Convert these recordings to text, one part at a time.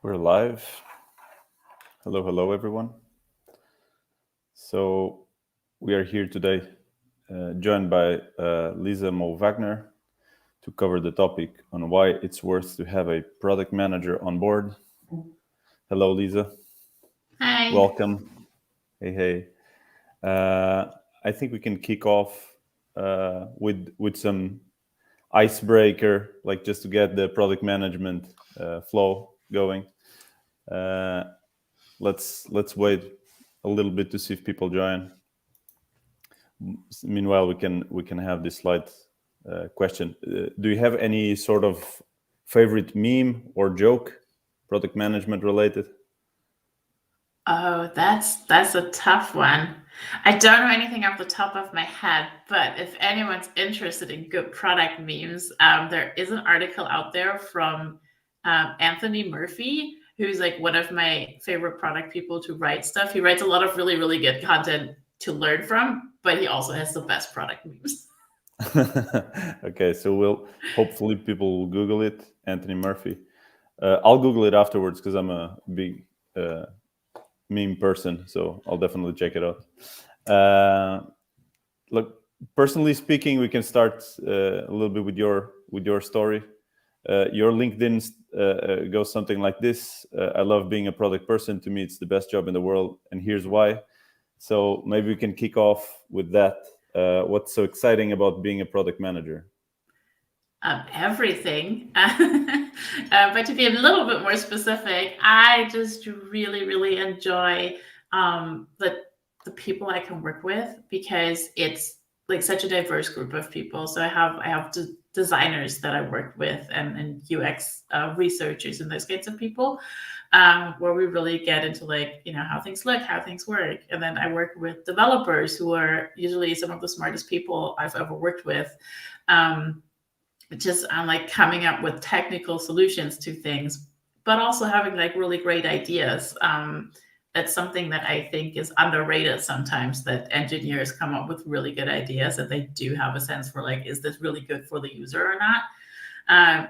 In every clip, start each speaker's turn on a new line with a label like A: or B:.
A: We're live. Hello, everyone. So we are here today, joined by Lisa Mo Wagner, to cover the topic on why it's worth to have a product manager on board. Hello, Lisa.
B: Hi.
A: Welcome. Hey. I think we can kick off with some icebreaker, like just to get the product management flow going. Uh, let's wait a little bit to see if people join. Meanwhile, we can have this slight question. Do you have any sort of favorite meme or joke, product management related?
B: Oh, that's a tough one. I don't know anything off the top of my head, but if anyone's interested in good product memes, there is an article out there from Anthony Murphy, who's like one of my favorite product people to write stuff. He writes a lot of really, really good content to learn from, but he also has the best product memes.
A: Okay, so we'll hopefully people will Google it. Anthony Murphy. I'll Google it afterwards because I'm a big meme person, so I'll definitely check it out. Look, personally speaking, we can start a little bit with your story. Your LinkedIn goes something like this: I love being a product person. To me, it's the best job in the world, and here's why. So maybe we can kick off with that. What's so exciting about being a product manager?
B: Everything. But to be a little bit more specific, I just really, really enjoy the people I can work with because it's like such a diverse group of people. So I have designers that I work with and UX researchers and those kinds of people, where we really get into like how things look, how things work, and then I work with developers who are usually some of the smartest people I've ever worked with. Um, just on like coming up with technical solutions to things, but also having like really great ideas. That's something that I think is underrated sometimes, that engineers come up with really good ideas and they do have a sense for like, is this really good for the user or not?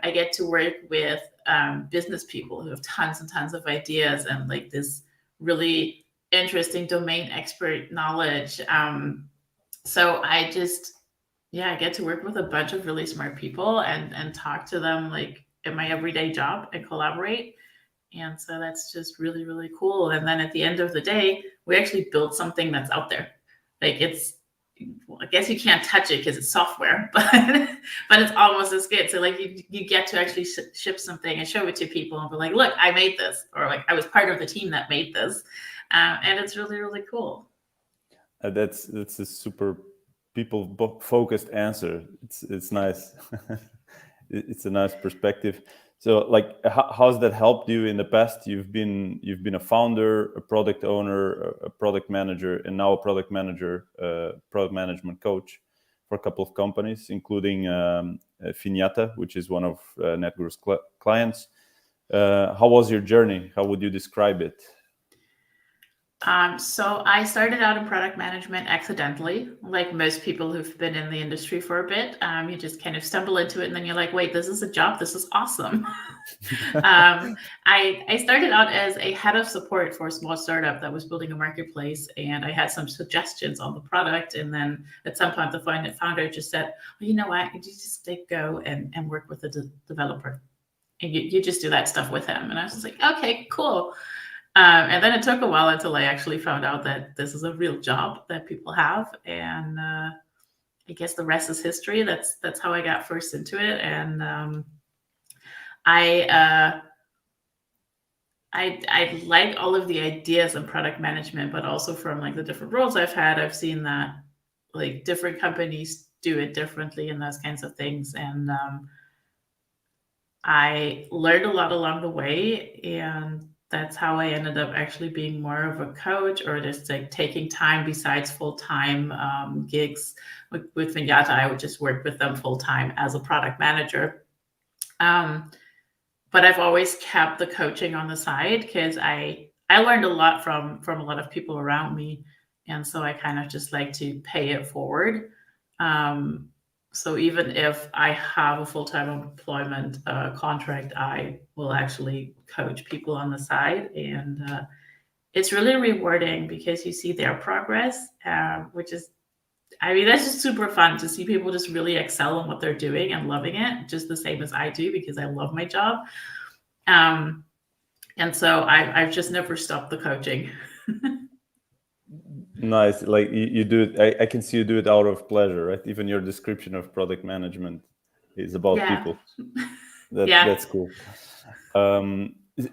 B: I get to work with business people who have tons and tons of ideas and like this really interesting domain expert knowledge. So I just, yeah, I get to work with a bunch of really smart people and talk to them like in my everyday job and collaborate. And so that's just really, really cool. And then at the end of the day, we actually build something that's out there. Like it's, I guess you can't touch it because it's software, but it's almost as good. So like you get to actually ship something and show it to people and be like, look, I made this, or like I was part of the team that made this, and it's really, really cool.
A: That's a super people focused answer. It's nice. It's a nice perspective. So, like, how's that helped you in the past? You've been a founder, a product owner, a product manager, and now a product manager, product management coach for a couple of companies, including Finiata, which is one of NetGuru's clients. How was your journey? How would you describe it?
B: So I started out in product management accidentally, like most people who've been in the industry for a bit. You just kind of stumble into it, and then you're like, "Wait, this is a job. This is awesome." I started out as a head of support for a small startup that was building a marketplace, and I had some suggestions on the product. And then at some point, the founder just said, "Well, you know what? You just like, go and work with the developer, and you just do that stuff with him." And I was just like, "Okay, cool." And then it took a while until I actually found out that this is a real job that people have, and I guess the rest is history. That's how I got first into it, and I uh, I like all of the ideas in product management, but also from like the different roles I've had, I've seen that like different companies do it differently and those kinds of things, and I learned a lot along the way, and that's how I ended up actually being more of a coach, or just like taking time besides full time gigs. With Vinyata, I would just work with them full time as a product manager. Um, but I've always kept the coaching on the side because I learned a lot from a lot of people around me, and so I kind of just like to pay it forward. Um, So even if I have a full-time employment contract, I will actually coach people on the side, and it's really rewarding because you see their progress, which is, I mean, that's just super fun to see people just really excel in what they're doing and loving it, just the same as I do, because I love my job. And so I've just never stopped the coaching.
A: Nice. Like you do it. I can see you do it out of pleasure, right? Even your description of product management is about
B: Yeah.
A: people.
B: Yeah.
A: That's cool.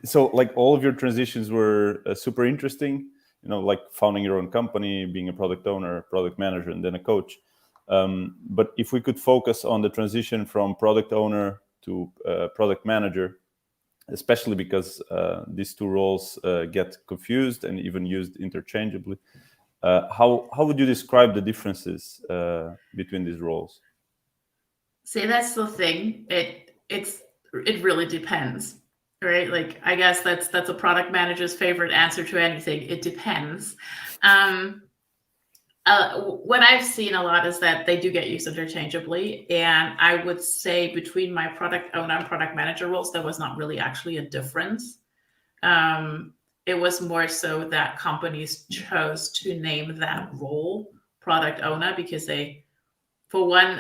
A: So like all of your transitions were super interesting. You know, like founding your own company, being a product owner, product manager, and then a coach. But if we could focus on the transition from product owner to product manager, especially because these two roles get confused and even used interchangeably. How would you describe the differences between these roles?
B: See, that's the thing. It really depends, right? Like, I guess that's a product manager's favorite answer to anything. It depends. What I've seen a lot is that they do get used interchangeably, and I would say between my product owner and product manager roles, there was not really actually a difference. It was more so that companies chose to name that role product owner because they, for one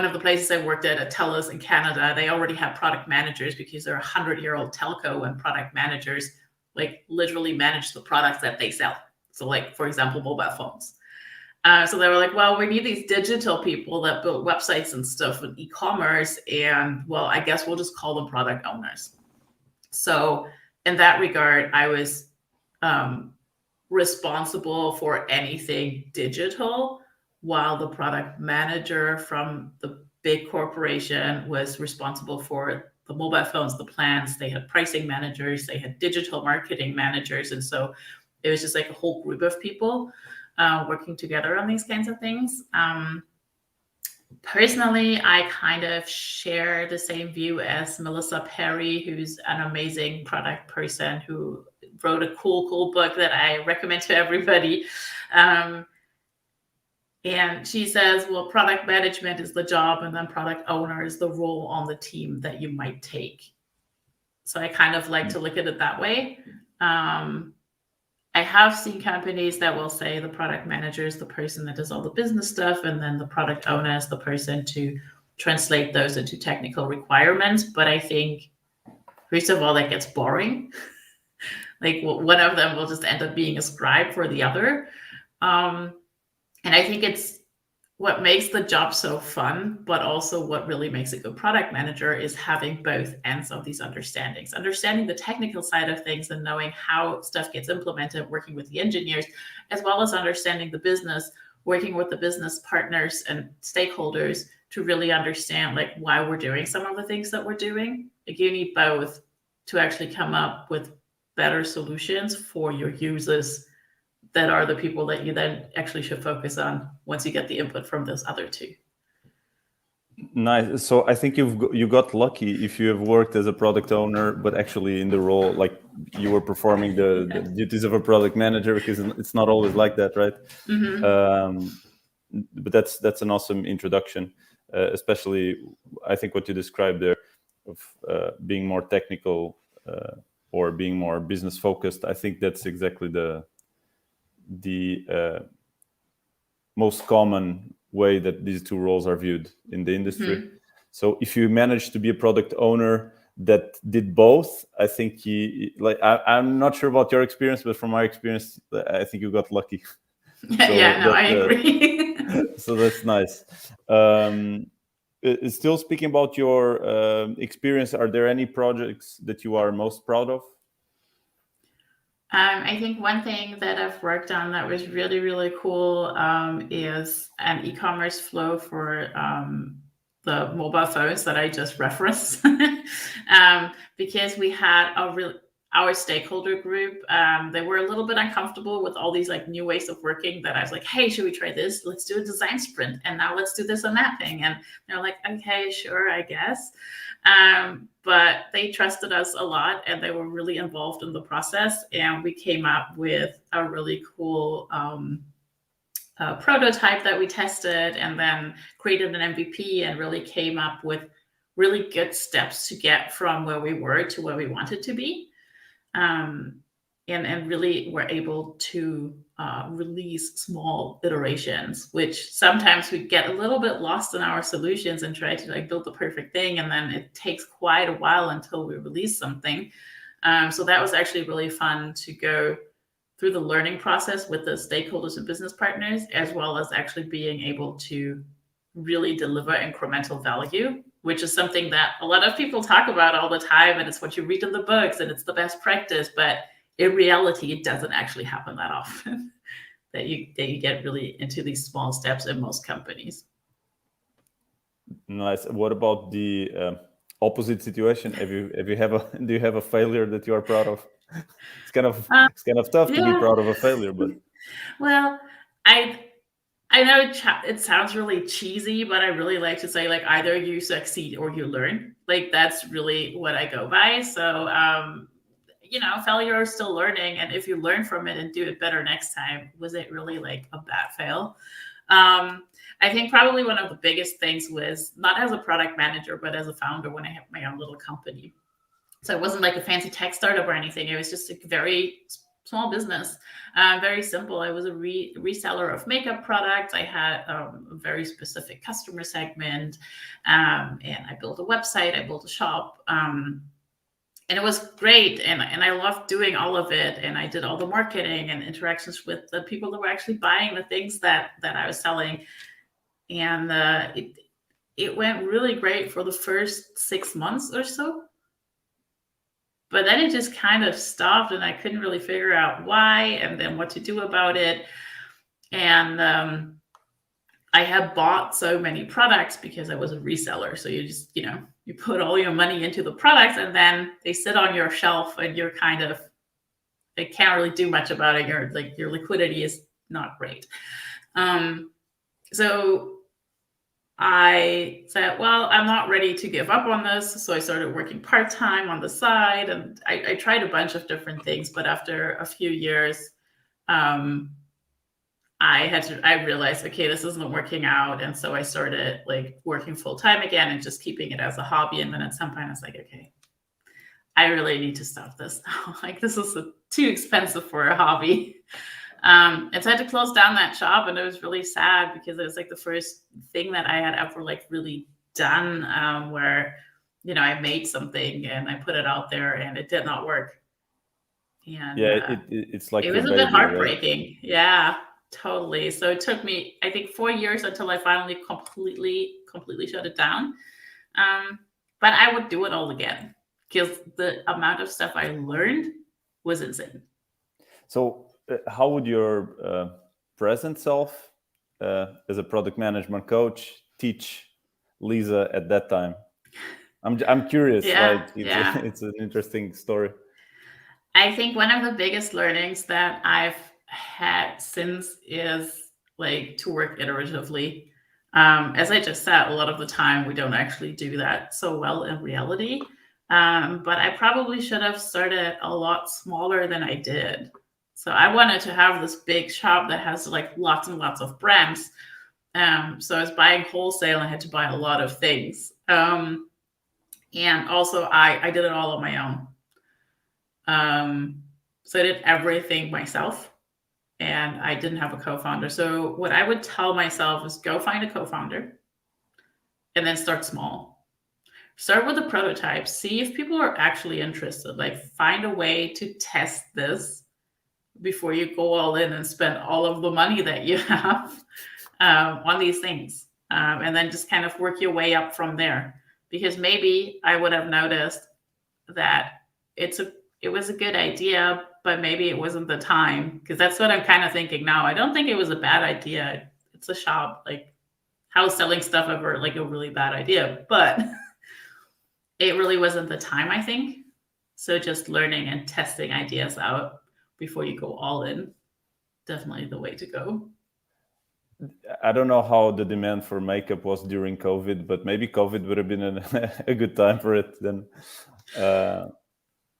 B: of the places I worked at TELUS in Canada, they already had product managers because they're a 100-year-old telco, and product managers like literally manage the products that they sell. So like, for example, mobile phones. So they were like, well, we need these digital people that build websites and stuff and e-commerce. And well, I guess we'll just call them product owners. So in that regard, I was responsible for anything digital, while the product manager from the big corporation was responsible for the mobile phones, the plans. They had pricing managers, they had digital marketing managers. And so it was just like a whole group of people working together on these kinds of things. Personally, I kind of share the same view as Melissa Perry, who's an amazing product person who wrote a cool book that I recommend to everybody. And she says, well, product management is the job, and then product owner is the role on the team that you might take. So I kind of like to look at it that way. I have seen companies that will say the product manager is the person that does all the business stuff, and then the product owner is the person to translate those into technical requirements. But I think, first of all, that gets boring. Like one of them will just end up being a scribe for the other. And I think it's what makes the job so fun, but also what really makes a good product manager is having both ends of these understandings, understanding the technical side of things and knowing how stuff gets implemented, working with the engineers, as well as understanding the business, working with the business partners and stakeholders to really understand like why we're doing some of the things that we're doing. Like you need both to actually come up with better solutions for your users that are the people that you then actually should focus on once you get the input from those other two.
A: Nice. So I think you got lucky if you have worked as a product owner, but actually in the role, like you were performing the duties of a product manager, because it's not always like that, right?
B: Mm-hmm.
A: But that's an awesome introduction, especially I think what you described there of being more technical or being more business focused. I think that's exactly the most common way that these two roles are viewed in the industry. Mm-hmm. So if you manage to be a product owner that did both, I think I'm not sure about your experience, but from my experience, I think you got lucky.
B: I agree.
A: So that's nice. Still speaking about your experience, are there any projects that you are most proud of?
B: I think one thing that I've worked on that was really, really cool is an e-commerce flow for the mobile phones that I just referenced. Because we had our stakeholder group, they were a little bit uncomfortable with all these like new ways of working that I was like, hey, should we try this? Let's do a design sprint. And now let's do this and that thing. And they're like, okay, sure, I guess. But they trusted us a lot and they were really involved in the process. And we came up with a really cool prototype that we tested, and then created an MVP, and really came up with really good steps to get from where we were to where we wanted to be. And really were able to release small iterations, which sometimes we get a little bit lost in our solutions and try to build the perfect thing, and then it takes quite a while until we release something. So that was actually really fun to go through the learning process with the stakeholders and business partners, as well as actually being able to really deliver incremental value, which is something that a lot of people talk about all the time, and it's what you read in the books, and it's the best practice, but in reality, it doesn't actually happen that often. that you get really into these small steps in most companies.
A: Nice. What about the opposite situation? Do you have a failure that you are proud of? It's kind of tough to be proud of a failure, but
B: well, I know it sounds really cheesy, but I really like to say either you succeed or you learn. That's really what I go by. So failure is still learning, and if you learn from it and do it better next time, was it really a bad fail? I think probably one of the biggest things was not as a product manager, but as a founder when I had my own little company. So it wasn't a fancy tech startup or anything. It was just a very small business, very simple. I was a reseller of makeup products. I had a very specific customer segment, and I built a website. I built a shop. And it was great, and I loved doing all of it, and I did all the marketing and interactions with the people that were actually buying the things that I was selling, and it went really great for the first 6 months or so, but then it just kind of stopped, and I couldn't really figure out why, and then what to do about it, and I had bought so many products because I was a reseller, so you just you put all your money into the products, and then they sit on your shelf, and you're they can't really do much about it. Your liquidity is not great. So I said, well, I'm not ready to give up on this. So I started working part-time on the side, and I tried a bunch of different things, but after a few years, I realized, okay, this isn't working out. And so I started working full time again and just keeping it as a hobby. And then at some point I was like, okay, I really need to stop this now. This is too expensive for a hobby. And so I had to close down that shop, and it was really sad because it was the first thing that I had ever really done, where, I made something and I put it out there and it did not work. And
A: yeah, it's
B: it was a bit heartbreaking. Right? Yeah. Totally. So it took me, I think, 4 years until I finally completely shut it down. But I would do it all again because the amount of stuff I learned was insane.
A: So how would your present self as a product management coach teach Lisa at that time? I'm curious. It's an interesting story.
B: I think one of the biggest learnings that I've had since is to work iteratively. As I just said, a lot of the time we don't actually do that so well in reality. But I probably should have started a lot smaller than I did. So I wanted to have this big shop that has lots and lots of brands. So I was buying wholesale, and I had to buy a lot of things. And also I did it all on my own. So I did everything myself, and I didn't have a co-founder. So what I would tell myself is go find a co-founder and then start small. Start with a prototype, see if people are actually interested, find a way to test this before you go all in and spend all of the money that you have on these things. And then just kind of work your way up from there. Because maybe I would have noticed that it was a good idea, but maybe it wasn't the time, because that's what I'm kind of thinking now. I don't think it was a bad idea. It's a shop. How is selling stuff ever a really bad idea? But it really wasn't the time, I think. So just learning and testing ideas out before you go all in, definitely the way to go.
A: I don't know how the demand for makeup was during COVID, but maybe COVID would have been a good time for it then.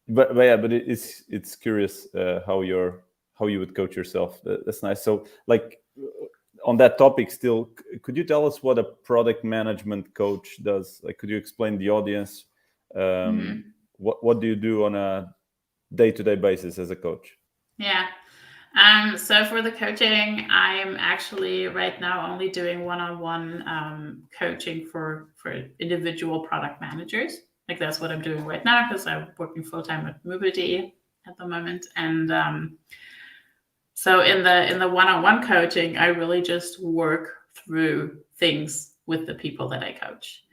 A: But it's curious how you would coach yourself. That's nice. So on that topic still, could you tell us what a product management coach does? Like, could you explain the audience what do you do on a day-to-day basis as a coach?
B: Yeah. So for the coaching, I'm actually right now only doing one-on-one coaching for individual product managers. Like that's what I'm doing right now because I'm working full-time at Mobility at the moment. And so in the one-on-one coaching, I really just work through things with the people that I coach.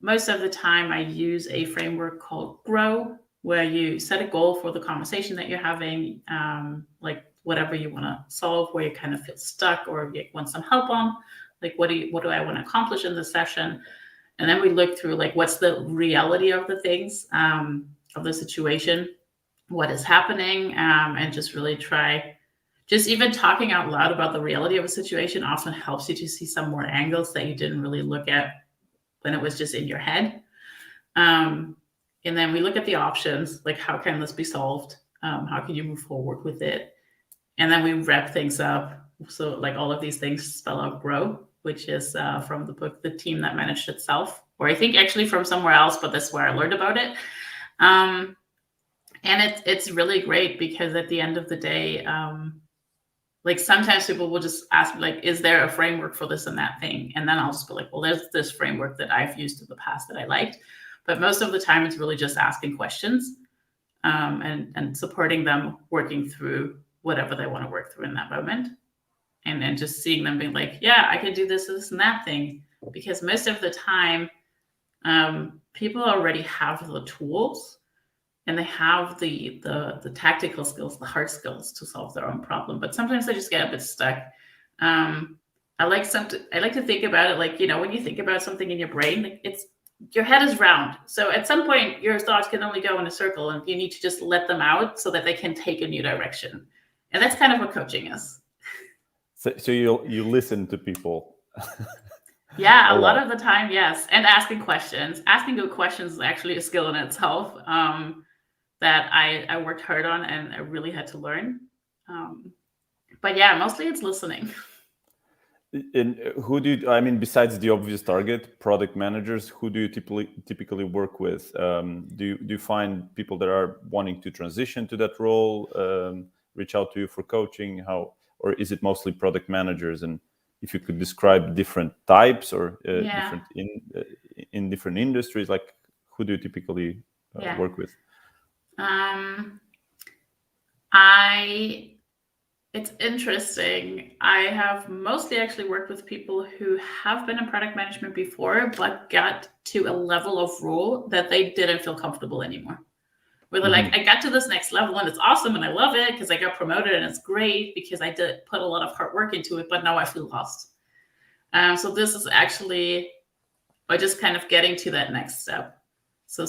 B: Most of the time I use a framework called GROW, where you set a goal for the conversation that you're having, like whatever you want to solve, where you kind of feel stuck or you want some help on, like what do I want to accomplish in this session? And then we look through like what's the reality of the things, of the situation, what is happening, and just really try, just even talking out loud about the reality of a situation often helps you to see some more angles that you didn't really look at when it was just in your head. And then we look at the options, like how can this be solved? How can you move forward with it? And then we wrap things up. So like all of these things spell out GROW, which is from the book, The Team That Managed Itself, or I think actually from somewhere else, but that's where I learned about it. And it's really great because at the end of the day, like sometimes people will just ask me, like, is there a framework for this and that thing? And then I'll just be like, well, there's this framework that I've used in the past that I liked. But most of the time, it's really just asking questions and supporting them working through whatever they want to work through in that moment. And just seeing them being like, yeah, I can do this and that thing. Because most of the time, people already have the tools and they have the tactical skills, the hard skills to solve their own problem. But sometimes they just get a bit stuck. I like to think about it like, when you think about something in your brain, like your head is round. So at some point, your thoughts can only go in a circle and you need to just let them out so that they can take a new direction. And that's kind of what coaching is.
A: So you listen to people.
B: Yeah, a lot of the time, yes. And asking questions. Asking good questions is actually a skill in itself that I worked hard on and I really had to learn. But yeah, mostly it's listening.
A: And who do you, I mean, besides the obvious target, product managers, who do you typically work with? Do you find people that are wanting to transition to that role, reach out to you for coaching? Or is it mostly product managers? And if you could describe different types or different in different industries, like who do you typically work with?
B: It's interesting. I have mostly actually worked with people who have been in product management before, but got to a level of role that they didn't feel comfortable anymore. Where they're like, I got to this next level and it's awesome and I love it because I got promoted and it's great because I did put a lot of hard work into it, but now I feel lost. So this is actually by just kind of getting to that next step. So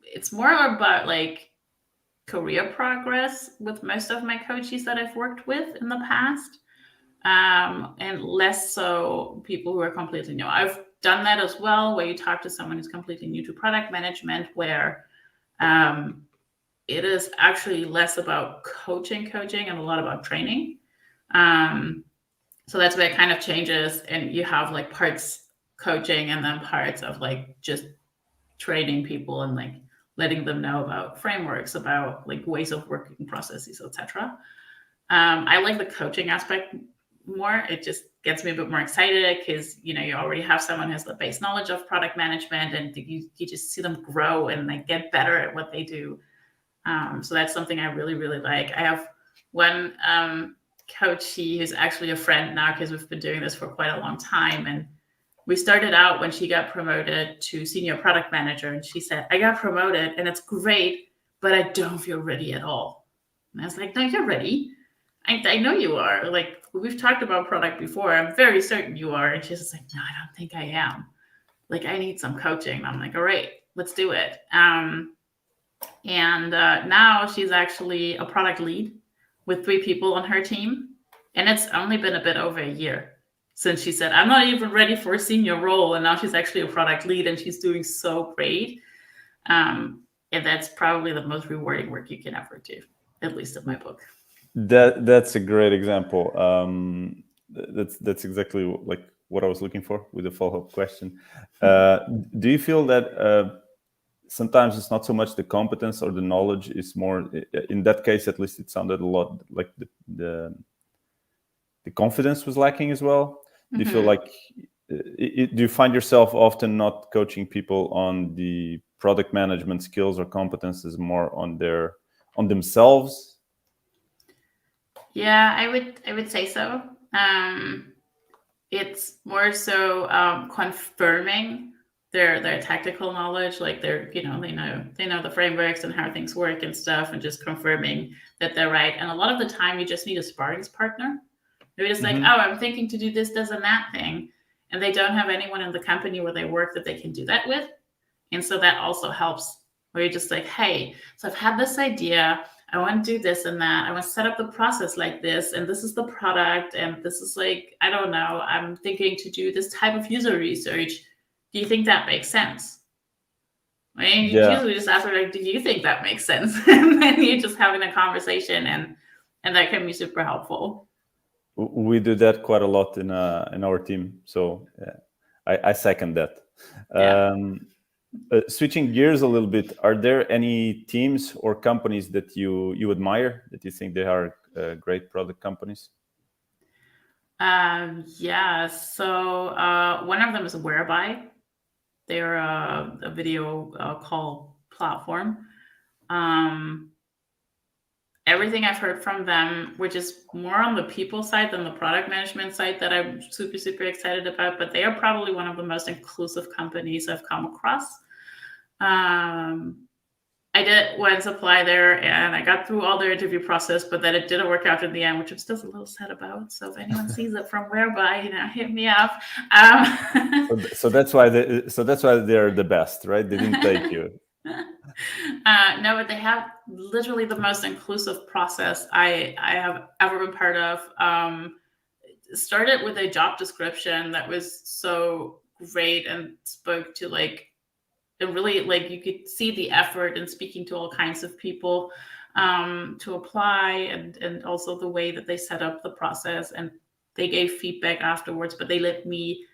B: it's more about like career progress with most of my coaches that I've worked with in the past, and less so people who are completely new. I've done that as well, where you talk to someone who's completely new to product management, where it is actually less about coaching and a lot about training. So that's where it kind of changes, and you have like parts coaching and then parts of like just training people and like letting them know about frameworks, about like ways of working processes, etc. I like the coaching aspect more. It just gets me a bit more excited because you already have someone who has the base knowledge of product management, and you just see them grow and like get better at what they do. So that's something I really, really like. I have one coach who's actually a friend now because we've been doing this for quite a long time, and we started out when she got promoted to senior product manager, and she said, I got promoted and it's great, but I don't feel ready at all. And I was like, no, you're ready. I know you are. Like, we've talked about product before. I'm very certain you are. And she's just like, no, I don't think I am. Like, I need some coaching. And I'm like, all right, let's do it. And now she's actually a product lead with 3 people on her team. And it's only been a bit over a year since she said, I'm not even ready for a senior role. And now she's actually a product lead and she's doing so great. And that's probably the most rewarding work you can ever do, at least in my book.
A: That's a great example. That's exactly like what I was looking for with the follow-up question. Do you feel that sometimes it's not so much the competence or the knowledge, it's more, in that case at least, it sounded a lot like the confidence was lacking as well? Do you feel like, do you find yourself often not coaching people on the product management skills or competences, more on themselves?
B: Yeah, I would say so. It's more so confirming their tactical knowledge, like they know the frameworks and how things work and stuff, and just confirming that they're right. And a lot of the time, you just need a sparring partner. They're just like, oh, I'm thinking to do this, and that thing, and they don't have anyone in the company where they work that they can do that with. And so that also helps, where you're just like, hey, so I've had this idea. I want to do this and that. I want to set up the process like this. And this is the product. And this is like, I don't know, I'm thinking to do this type of user research. Do you think that makes sense? And you usually just ask her, like, do you think that makes sense? And then you're just having a conversation, and that can be super helpful.
A: We do that quite a lot in our team. So I second that.
B: Yeah.
A: Switching gears a little bit, are there any teams or companies that you admire, that you think they are great product companies?
B: Yeah. So one of them is Whereby. They're a video call platform. Everything I've heard from them, which is more on the people side than the product management side, that I'm super, super excited about, but they are probably one of the most inclusive companies I've come across. I did once apply there, and I got through all their interview process, but then it didn't work out in the end, which I'm still a little sad about. So if anyone sees it from Whereby, hit me up.
A: So that's why they're the best, right? They didn't take you.
B: No, but they have literally the most inclusive process I have ever been part of. Started with a job description that was so great and spoke to and really you could see the effort in speaking to all kinds of people to apply, and also the way that they set up the process, and they gave feedback afterwards, but they let me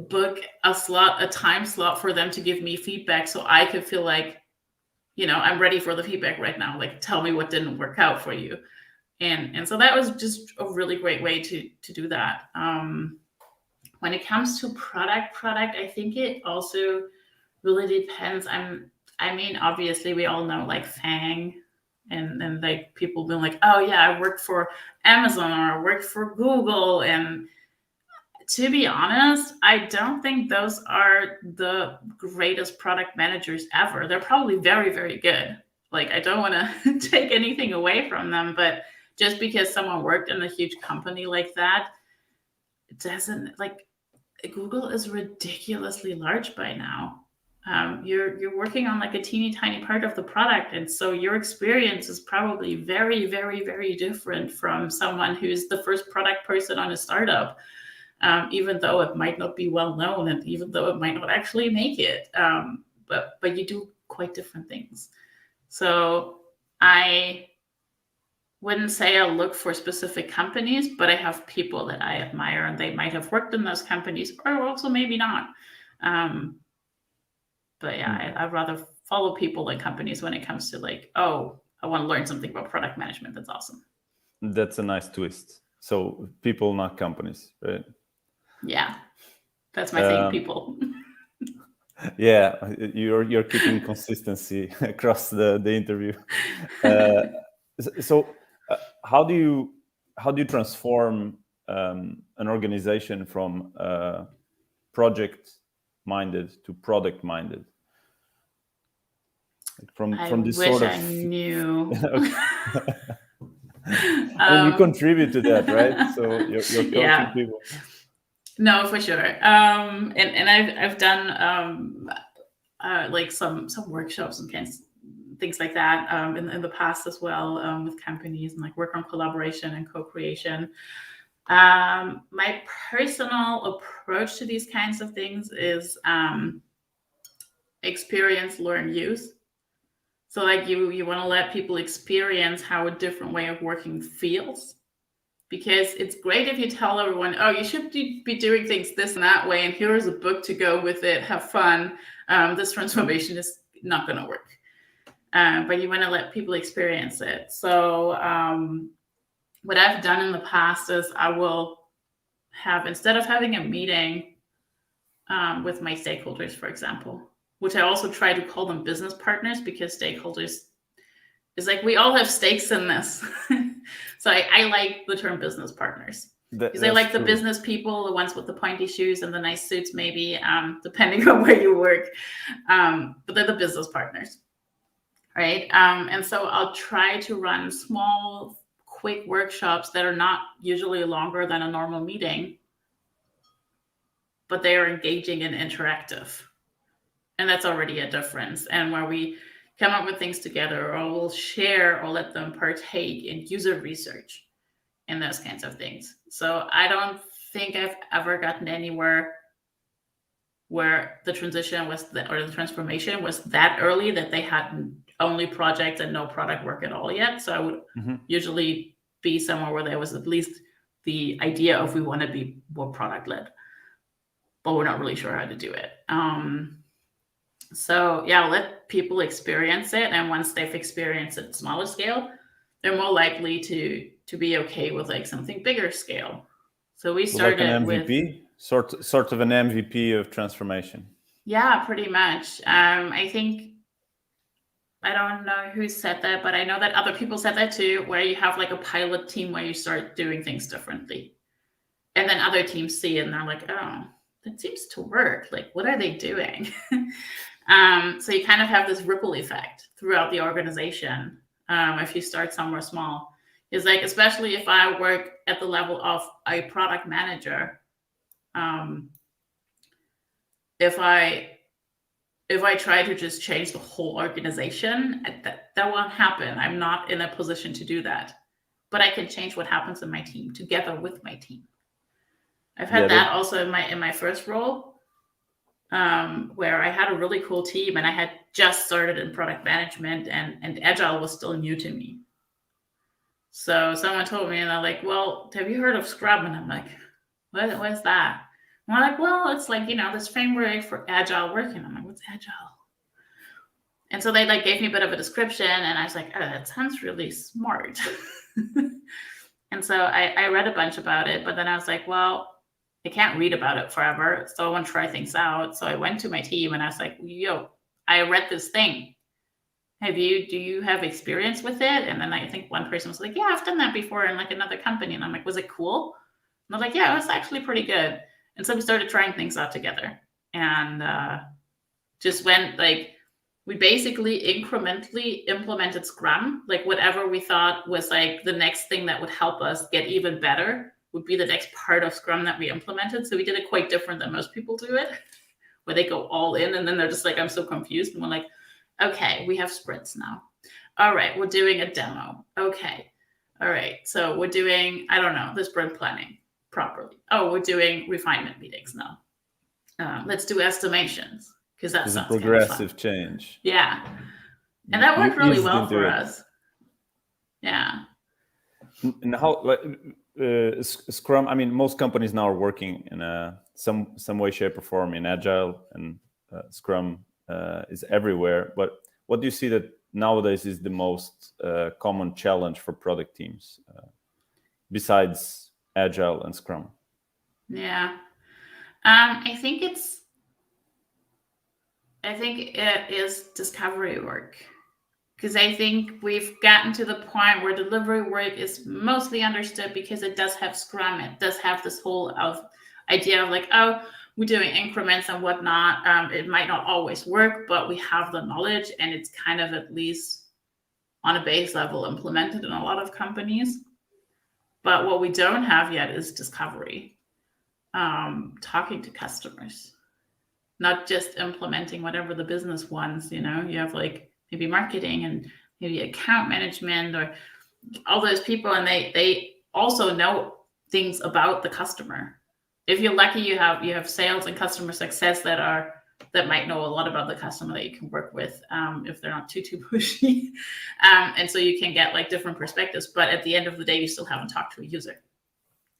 B: book a time slot for them to give me feedback, so I could feel like, I'm ready for the feedback right now. Like, tell me what didn't work out for you. And so that was just a really great way to do that. When it comes to product, I think it also really depends. Obviously we all know like FANG, and like people being like, oh yeah, I worked for Amazon or I worked for Google. And to be honest, I don't think those are the greatest product managers ever. They're probably very, very good. Like, I don't want to take anything away from them, but just because someone worked in a huge company like that, it doesn't, like, Google is ridiculously large by now. You're working on like a teeny tiny part of the product, and so your experience is probably very, very, very different from someone who's the first product person on a startup. Even though it might not be well known, and even though it might not actually make it, but you do quite different things. So I wouldn't say I look for specific companies, but I have people that I admire, and they might have worked in those companies, or also maybe not. But yeah, I'd rather follow people than companies when it comes to like, oh, I want to learn something about product management. That's awesome.
A: That's a nice twist. So people, not companies, right?
B: Yeah, that's my thing, people.
A: Yeah, you're keeping consistency across the interview. So how do you transform an organization from project minded to product minded? From this
B: wish
A: sort of
B: I knew.
A: And you contribute to that, right? So you're coaching
B: Yeah.
A: people.
B: No, for sure. And I've done like some workshops and things like that in the past as well, with companies, and like work on collaboration and co-creation. My personal approach to these kinds of things is experience, learn, use. So like you want to let people experience how a different way of working feels, because it's great if you tell everyone, oh, you should be doing things this and that way, and here's a book to go with it, have fun. This transformation is not going to work. But you want to let people experience it. So what I've done in the past is I will have, instead of having a meeting with my stakeholders, for example, which I also try to call them business partners, because stakeholders is like, we all have stakes in this. So I like the term business partners, because I like the business people, the ones with the pointy shoes and the nice suits, maybe, depending on where you work. But they're the business partners, right? And so I'll try to run small, quick workshops that are not usually longer than a normal meeting, but they are engaging and interactive. And that's already a difference. And where we come up with things together, or we'll share or let them partake in user research and those kinds of things. So I don't think I've ever gotten anywhere where the transition was or the transformation was that early that they had only projects and no product work at all yet. So I would usually be somewhere where there was at least the idea of, we want to be more product led, but we're not really sure how to do it. So yeah, let people experience it, and once they've experienced it at smaller scale, they're more likely to be okay with like something bigger scale. So we started
A: like an MVP,
B: with
A: sort of an MVP of transformation.
B: Yeah, pretty much. I think, I don't know who said that, but I know that other people said that too, where you have like a pilot team where you start doing things differently, and then other teams see it and they're like, oh, that seems to work. Like, what are they doing? So you kind of have this ripple effect throughout the organization. If you start somewhere small, it's like, especially if I work at the level of a product manager, if I try to just change the whole organization, that won't happen. I'm not in a position to do that, but I can change what happens in my team together with my team. I've had that also in my first role, where I had a really cool team, and I had just started in product management, and Agile was still new to me. So someone told me, and they're like, well, have you heard of Scrum? And I'm like, what is that? And I'm like, well, it's like, this framework for Agile working. I'm like, what's Agile? And so they like gave me a bit of a description, and I was like, oh, that sounds really smart. And so I read a bunch about it, but then I was like, well, I can't read about it forever, so I want to try things out. So I went to my team and I was like, yo, I read this thing. Do you have experience with it? And then I think one person was like, yeah, I've done that before in like another company. And I'm like, was it cool? And I was like, yeah, it was actually pretty good. And so we started trying things out together, and just went like, we basically incrementally implemented Scrum, like whatever we thought was like the next thing that would help us get even better would be the next part of Scrum that we implemented. So we did it quite different than most people do it, where they go all in and then they're just like, I'm so confused. And we're like, okay, we have sprints now. All right, we're doing a demo. Okay. All right. So we're doing, I don't know, the sprint planning properly. Oh, we're doing refinement meetings now. Let's do estimations, because that sounds
A: progressive change.
B: Yeah. And that worked really well for us. Yeah.
A: And how, Scrum, I mean, most companies now are working in some way, shape, or form in Agile, and Scrum is everywhere. But what do you see that nowadays is the most common challenge for product teams besides Agile and Scrum?
B: Yeah. I think it is discovery work. Because I think we've gotten to the point where delivery work is mostly understood because it does have Scrum. It does have this whole idea of like, oh, we're doing increments and whatnot. It might not always work, but we have the knowledge, and it's kind of at least on a base level implemented in a lot of companies. But what we don't have yet is discovery. Talking to customers, not just implementing whatever the business wants. You have like maybe marketing and maybe account management or all those people, and they also know things about the customer. If you're lucky, you have sales and customer success that might know a lot about the customer that you can work with, if they're not too pushy, and so you can get like different perspectives. But at the end of the day, you still haven't talked to a user.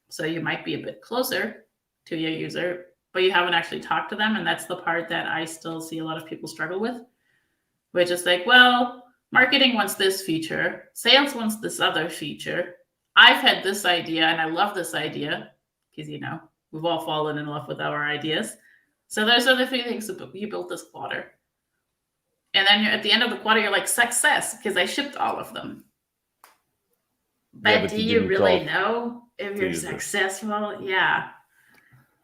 B: So you might be a bit closer to your user, but you haven't actually talked to them. And that's the part that I still see a lot of people struggle with, which is like, well, marketing wants this feature, sales wants this other feature. I've had this idea and I love this idea because, we've all fallen in love with our ideas. So those are the three things that you built this quarter. And then at the end of the quarter, you're like, success, because I shipped all of them. But do you really know if you're successful? Yeah.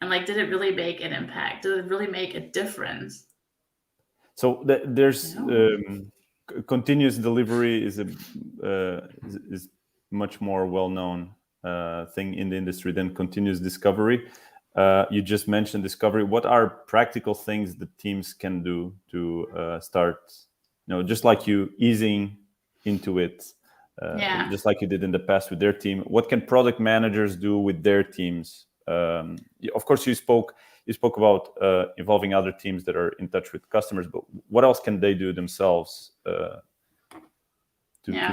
B: And like, did it really make an impact? Did it really make a difference?
A: So there's continuous delivery is much more well-known thing in the industry than continuous discovery. You just mentioned discovery. What are practical things that teams can do to start, just like you easing into it, just like you did in the past with their team? What can product managers do with their teams? Of course, you spoke about involving other teams that are in touch with customers, but what else can they do themselves to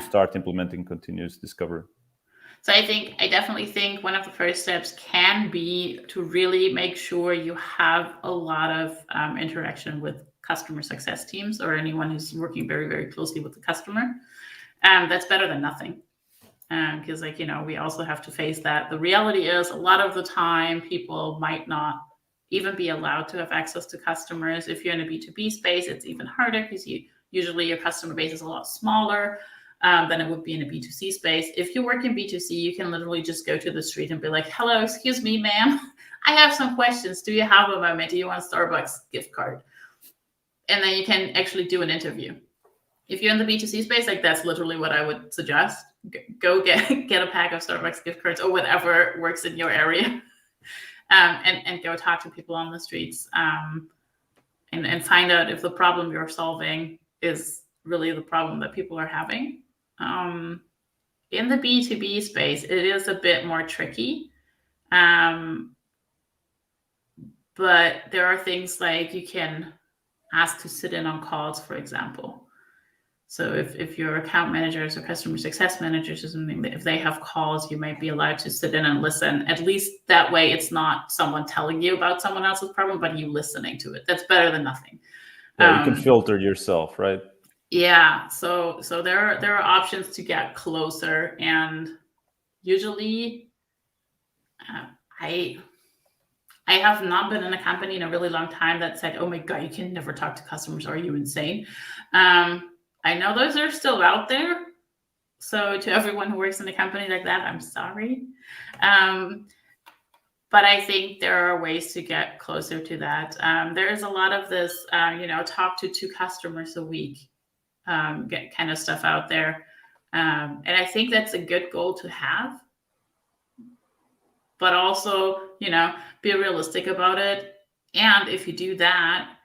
A: start implementing continuous discovery?
B: So I definitely think one of the first steps can be to really make sure you have a lot of interaction with customer success teams or anyone who's working very, very closely with the customer. That's better than nothing. Because we also have to face that. The reality is a lot of the time people might not even be allowed to have access to customers. If you're in a B2B space, it's even harder because usually your customer base is a lot smaller than it would be in a B2C space. If you work in B2C, you can literally just go to the street and be like, hello, excuse me, ma'am. I have some questions. Do you have a moment? Do you want a Starbucks gift card? And then you can actually do an interview. If you're in the B2C space, like that's literally what I would suggest. Go get a pack of Starbucks gift cards or whatever works in your area, and go talk to people on the streets, and find out if the problem you're solving is really the problem that people are having. In the B2B space, it is a bit more tricky, but there are things like you can ask to sit in on calls, for example. So if your account managers or customer success managers or something, if they have calls, you might be allowed to sit in and listen. At least that way, it's not someone telling you about someone else's problem, but you listening to it. That's better than nothing.
A: Yeah, you can filter yourself, right?
B: Yeah. So there are options to get closer, and usually, I have not been in a company in a really long time that said, "Oh my God, you can never talk to customers. Are you insane?" I know those are still out there. So to everyone who works in a company like that, I'm sorry. But I think there are ways to get closer to that. There is a lot of this, talk to 2 customers a week, get kind of stuff out there. And I think that's a good goal to have. But also, be realistic about it. And if you do that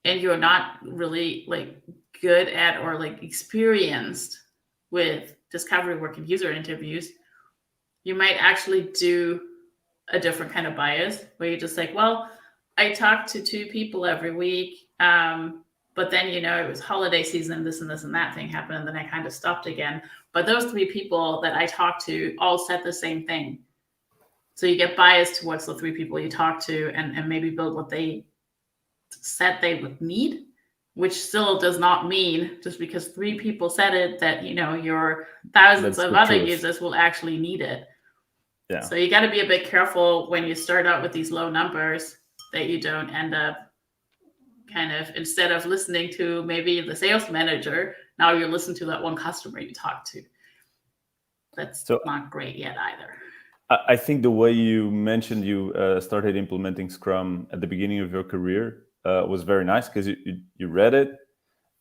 B: and you're not really good at or experienced with discovery work and user interviews, you might actually do a different kind of bias where you're just like, well, I talk to 2 people every week, but then it was holiday season, this and this and that thing happened, and then I kind of stopped again. But those 3 people that I talked to all said the same thing. So you get biased towards the 3 people you talk to and maybe build what they said they would need, which still does not mean just because 3 people said it that your thousands of other users will actually need it. Yeah. So you got to be a bit careful when you start out with these low numbers that you don't end up kind of, instead of listening to maybe the sales manager, now you're listening to that one customer you talked to. That's not great yet either.
A: I think the way you mentioned you started implementing Scrum at the beginning of your career was very nice, because you read it,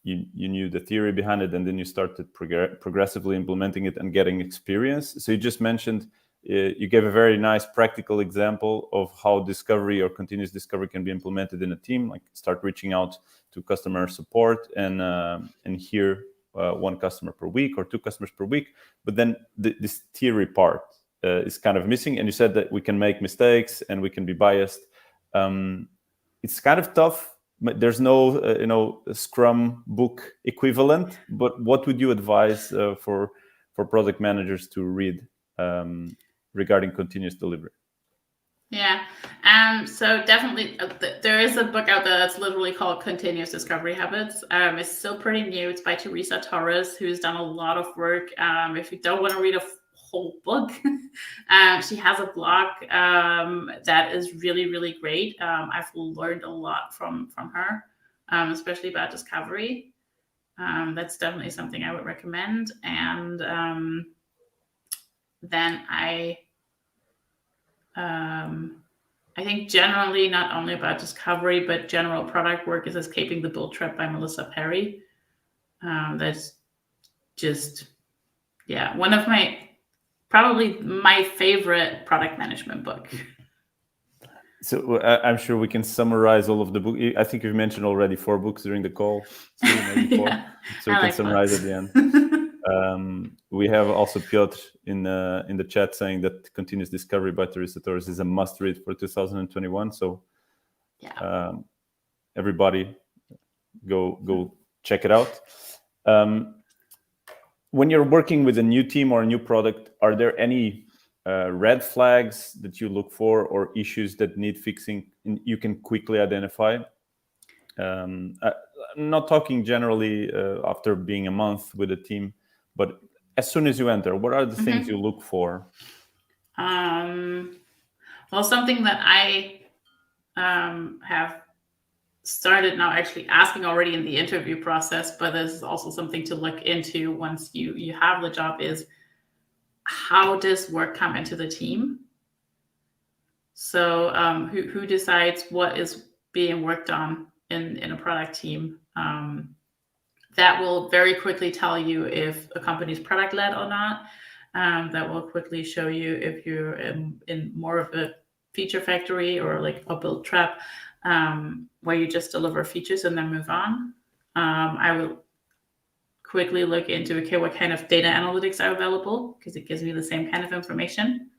A: you knew the theory behind it, and then you started progressively implementing it and getting experience. So you just mentioned, you gave a very nice practical example of how discovery or continuous discovery can be implemented in a team, like start reaching out to customer support and hear 1 customer per week or 2 customers per week. But then this theory part is kind of missing. And you said that we can make mistakes and we can be biased. It's kind of tough. There's no Scrum book equivalent. But what would you advise for product managers to read regarding continuous delivery?
B: Yeah. So definitely, there is a book out there that's literally called Continuous Discovery Habits. It's still pretty new. It's by Teresa Torres, who's done a lot of work. If you don't want to read a whole book, she has a blog that is really, really great. I've learned a lot from her, especially about discovery. That's definitely something I would recommend. And then I think generally not only about discovery, but general product work is Escaping the Build Trap by Melissa Perry. That's just, one of probably my favorite product management book.
A: So I'm sure we can summarize all of the book. I think you've mentioned already 4 books during the call, 3, maybe 4. So we can summarize at the end. We have also Piotr in the chat saying that Continuous Discovery by Teresa Torres is a must-read for 2021. So everybody go check it out. When you're working with a new team or a new product, are there any red flags that you look for or issues that need fixing you can quickly identify? I'm not talking generally after being a month with a team, but as soon as you enter, what are the things you look for?
B: Well, something that I have started now actually asking already in the interview process, but this is also something to look into once you have the job, is how does work come into the team? So who decides what is being worked on in a product team? That will very quickly tell you if a company's product led or not. That will quickly show you if you're in more of a feature factory or like a build trap, where you just deliver features and then move on. I will quickly look into, okay, what kind of data analytics are available, because it gives me the same kind of information.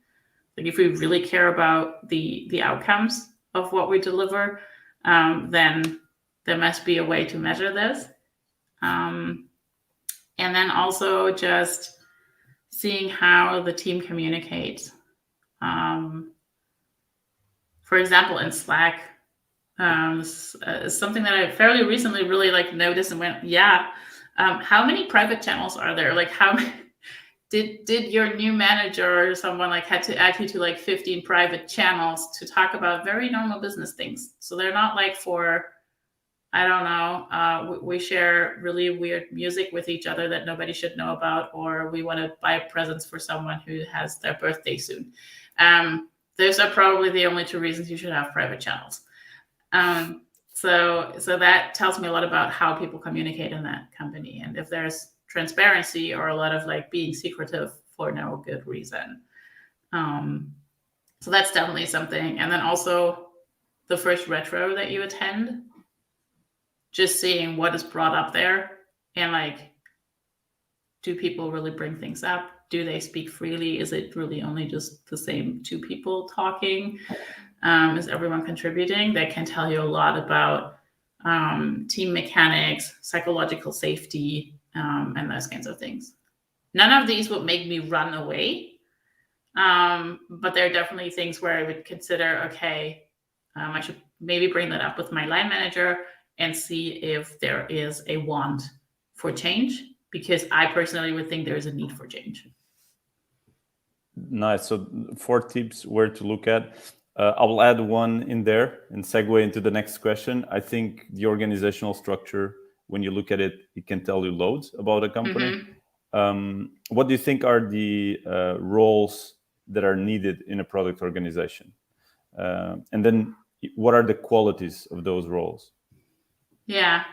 B: Like if we really care about the outcomes of what we deliver, then there must be a way to measure this. And then also just seeing how the team communicates. For example, in Slack, something that I fairly recently really noticed and went, how many private channels are there? Like how did your new manager or someone had to add you to 15 private channels to talk about very normal business things? So they're not for, I don't know, we share really weird music with each other that nobody should know about, or we want to buy presents for someone who has their birthday soon. Those are probably the only 2 reasons you should have private channels. So that tells me a lot about how people communicate in that company, and if there's transparency or a lot of being secretive for no good reason. So that's definitely something. And then also the first retro that you attend, just seeing what is brought up there, and do people really bring things up? Do they speak freely? Is it really only just the same 2 people talking? Is everyone contributing? That can tell you a lot about team mechanics, psychological safety, and those kinds of things. None of these would make me run away, but there are definitely things where I would consider, okay, I should maybe bring that up with my line manager and see if there is a want for change, because I personally would think there is a need for change.
A: Nice. So 4 tips where to look at. I will add one in there and segue into the next question. I think the organizational structure, when you look at it, it can tell you loads about a company. What do you think are the roles that are needed in a product organization? And then what are the qualities of those roles?
B: Yeah,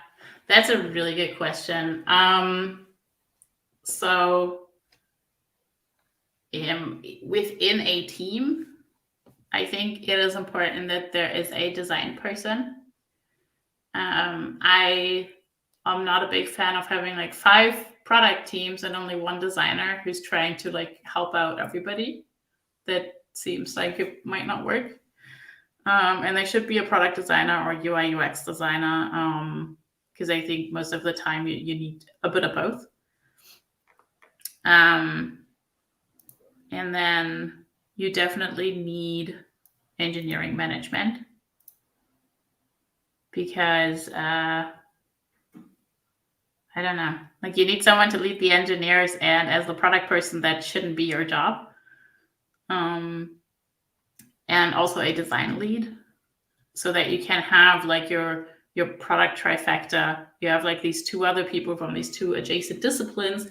B: that's a really good question. So within a team, I think it is important that there is a design person. I am not a big fan of having 5 product teams and only 1 designer who's trying to help out everybody. That seems like it might not work. And there should be a product designer or UI UX designer, because I think most of the time you need a bit of both. And then you definitely need engineering management, because I don't know, like you need someone to lead the engineers, and as the product person, that shouldn't be your job. And also a design lead, so that you can have like your product trifecta. You have like these two other people from these two adjacent disciplines,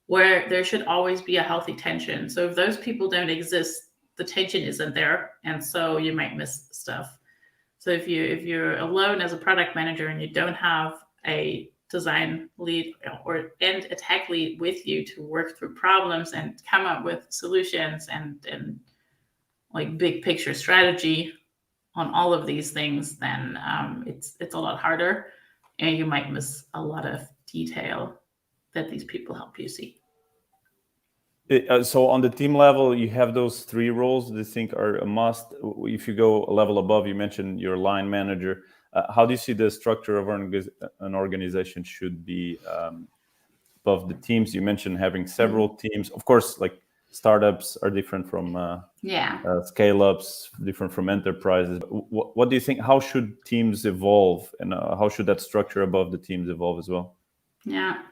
B: where there should always be a healthy tension. So if those people don't exist, the tension isn't there, and so you might miss stuff. So if you're alone as a product manager and you don't have a design lead and a tech lead with you to work through problems and come up with solutions and like big picture strategy on all of these things, then it's a lot harder, and you might miss a lot of detail that these people help you see.
A: So on the team level, you have those three roles that I think are a must. If you go a level above, you mentioned your line manager. How do you see the structure of an organization should be above the teams? You mentioned having several teams. Of course, like startups are different from scale-ups, different from enterprises. What do you think? How should teams evolve, and how should that structure above the teams evolve as well?
B: Yeah,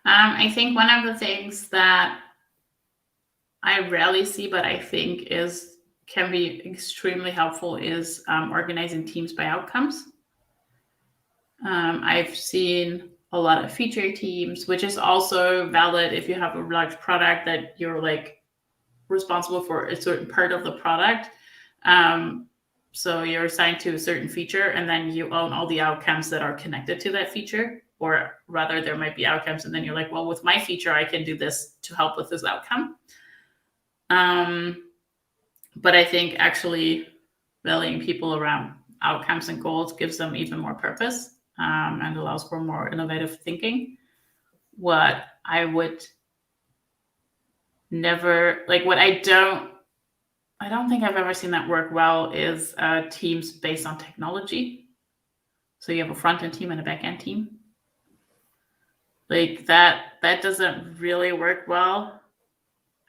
B: I think one of the things that I rarely see, but I think can be extremely helpful, is organizing teams by outcomes. I've seen a lot of feature teams, which is also valid if you have a large product that you're like responsible for a certain part of the product. So you're assigned to a certain feature, and then you own all the outcomes that are connected to that feature. Or rather, there might be outcomes, and then you're like, well, with my feature, I can do this to help with this outcome. But I think actually rallying people around outcomes and goals gives them even more purpose, and allows for more innovative thinking. What I would never like, what I don't think I've ever seen that work well is teams based on technology. So you have a front-end team and a back-end team. Like that doesn't really work well.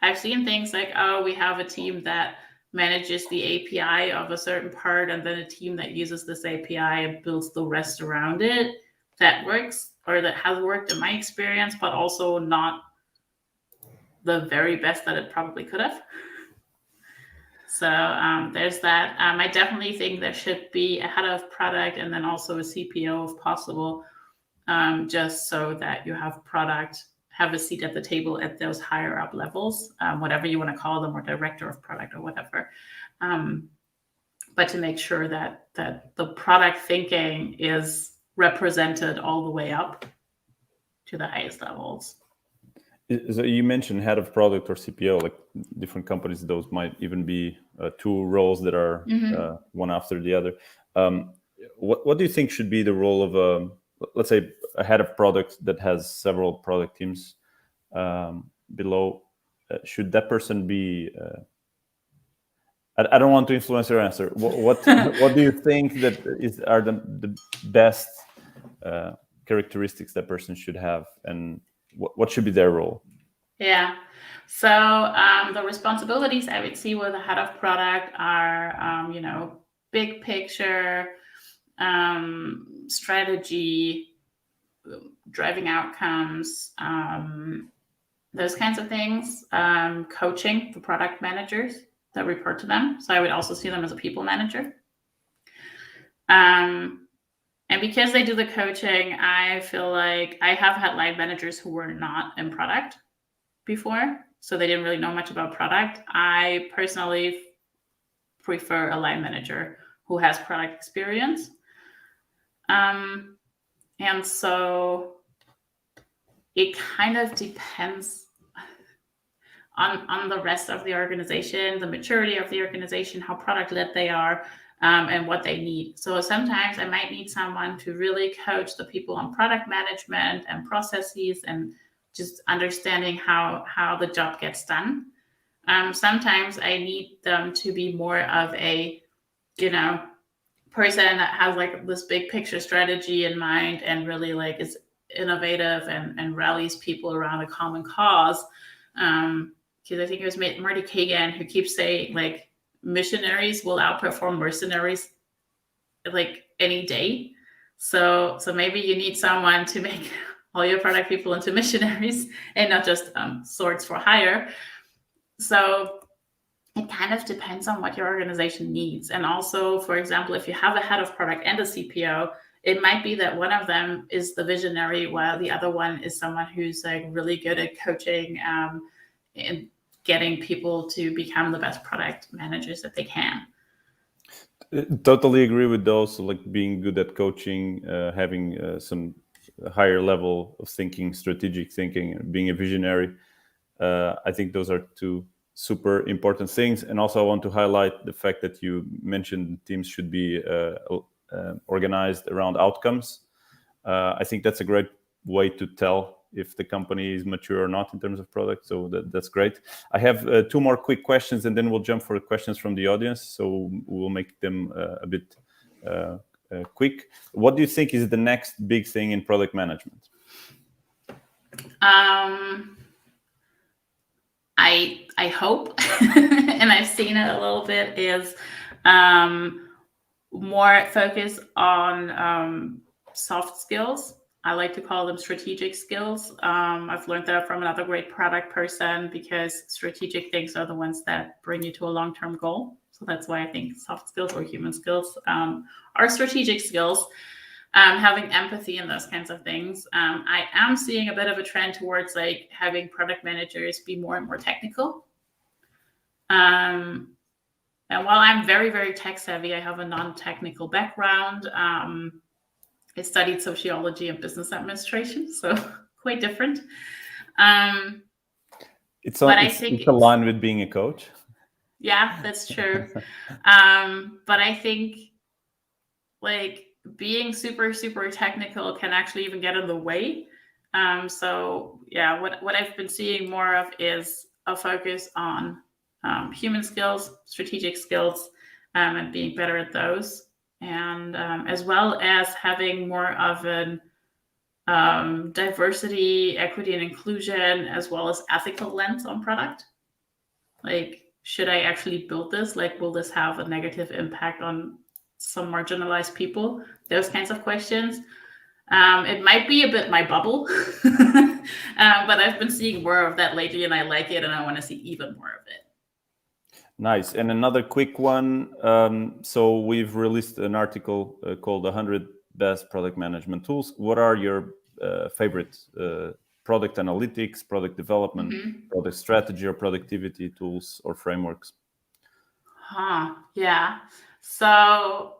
B: I've seen things like, oh, we have a team that manages the API of a certain part, and then a team that uses this API and builds the rest around it. That works, or that has worked in my experience, but also not the very best that it probably could have. So there's that. I definitely think there should be a head of product and then also a CPO if possible, just so that you have product have a seat at the table at those higher up levels, whatever you want to call them, or director of product or whatever. But to make sure that the product thinking is represented all the way up to the highest levels.
A: So you mentioned head of product or CPO, like different companies, those might even be two roles that are one after the other. What do you think should be the role of let's say a head of product that has several product teams below? Should that person be? I don't want to influence your answer. What do you think that are the best characteristics that person should have, and what should be their role?
B: Yeah. So the responsibilities I would see with the head of product are, big picture, strategy, driving outcomes, those kinds of things, coaching the product managers that report to them. So I would also see them as a people manager. And because they do the coaching, I feel like I have had line managers who were not in product before, so they didn't really know much about product. I personally prefer a line manager who has product experience. And so it kind of depends on the rest of the organization, the maturity of the organization, how product led they are, and what they need. So sometimes I might need someone to really coach the people on product management and processes and just understanding how the job gets done. Sometimes I need them to be more of a, person that has like this big picture strategy in mind and really like is innovative and rallies people around a common cause. because I think it was Marty Kagan who keeps saying like missionaries will outperform mercenaries like any day. So maybe you need someone to make all your product people into missionaries and not just swords for hire. So it kind of depends on what your organization needs. And also, for example, if you have a head of product and a CPO, it might be that one of them is the visionary while the other one is someone who's like really good at coaching and getting people to become the best product managers that they can.
A: Totally agree with those. So like being good at coaching, having some higher level of thinking, strategic thinking, and being a visionary. I think those are two super important things. And also I want to highlight the fact that you mentioned teams should be organized around outcomes. I think that's a great way to tell if the company is mature or not in terms of product. So that's great. I have two more quick questions, and then we'll jump for questions from the audience. So we'll make them a bit quick. What do you think is the next big thing in product management?
B: I hope, and I've seen it a little bit, is more focus on soft skills. I like to call them strategic skills. I've learned that from another great product person, because strategic things are the ones that bring you to a long-term goal. So that's why I think soft skills or human skills are strategic skills. Having empathy and those kinds of things. I am seeing a bit of a trend towards like having product managers be more and more technical. And while I'm very, very tech savvy, I have a non-technical background. I studied sociology and business administration, so quite different.
A: It's aligned with being a coach.
B: Yeah, that's true. But I think like being super, super technical can actually even get in the way. So yeah, what I've been seeing more of is a focus on human skills, strategic skills, and being better at those. And as well as having more of an diversity, equity, and inclusion, as well as ethical lens on product. Like, should I actually build this? Like, will this have a negative impact on some marginalized people? Those kinds of questions. It might be a bit my bubble, but I've been seeing more of that lately, and I like it, and I want to see even more of it.
A: Nice. And another quick one. So we've released an article called 100 Best Product Management Tools. What are your favorite product analytics, product development, product strategy, or productivity tools or frameworks?
B: Yeah. So